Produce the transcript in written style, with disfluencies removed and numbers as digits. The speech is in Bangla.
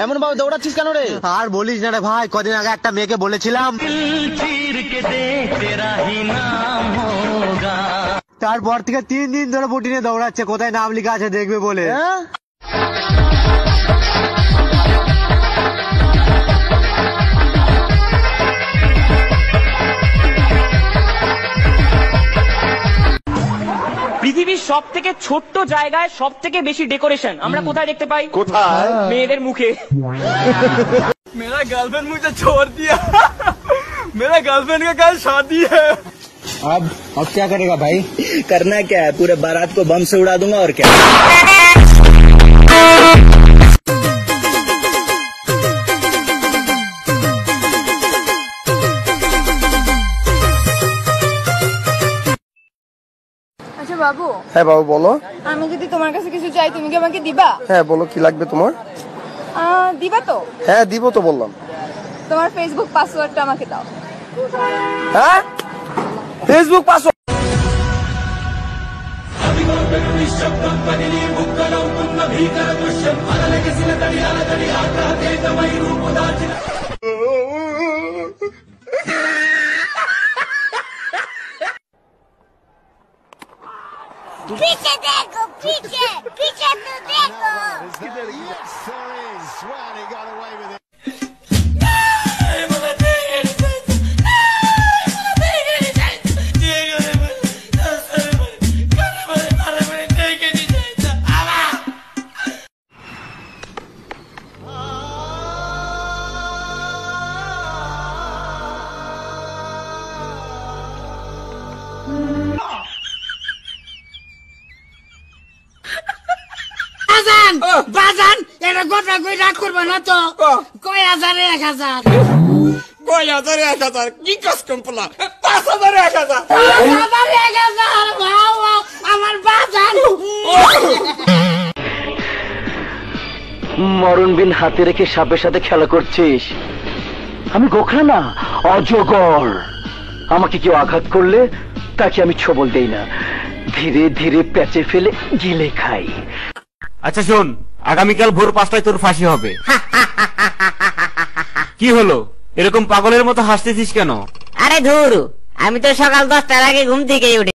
এমন ভাবে দৌড়াচ্ছিস কেন রে? আর বলিস না রে ভাই, কদিন আগে একটা মেয়েকে বলেছিলাম তারপর থেকে 3 দিন ধরে বটি নিয়ে দৌড়াচ্ছে, কোথায় নাম লেখা আছে দেখবে বলে। পৃথিবীর সব থেকে ছোট্ট জায়গায় সব থেকে বেশি ডেকোরেশন আমরা কোথায় দেখতে পাই? কোথায়? মেয়েদের মুখে। मेरा गर्लफ्रेंड मुझे छोड़ दिया, मेरा गर्लफ्रेंड का कल शादी है। अब क्या करेगा भाई? करना क्या है, पूरे बारात को बम से उड़ा दूंगा और क्या। আচ্ছা বাবু। হ্যাঁ বাবু বলো। আমি যদি তোমার কাছে কিছু চাই তুমি কি আমাকে দিবা? হ্যাঁ বলো, কি লাগবে তোমার? দিবা তো? হ্যাঁ দিব তো বললাম। তোমার ফেসবুক পাসওয়ার্ডটা আমাকে দাও। হ্যাঁ ফেসবুক পাসওয়ার্ড? पीछे देखो, पीछे पीछे तो देखो। বাজান এটা কথা কই রাগ করবে না তো? কয় 1000 कोई 1000 की कस्टम पला 5000 1000 আমার বাজান। মরণ বিন হাতে রেখে সাপের সাথে খেলা করছিস। আমি গোখরা না, অজগর। আমাকে কেউ আঘাত করলে তাকে আমি ছবল দেই না, ধীরে ধীরে প্যাচে ফেলে গিলে খাই। আচ্ছা শোন, আগামীকাল ভোর 5টায় তোর ফাঁসি হবে। কি হলো, এরকম পাগলের মতো হাসতেছিস কেন? আরে ধুর, আমি তো সকাল 10টার আগে ঘুম থেকে উঠি।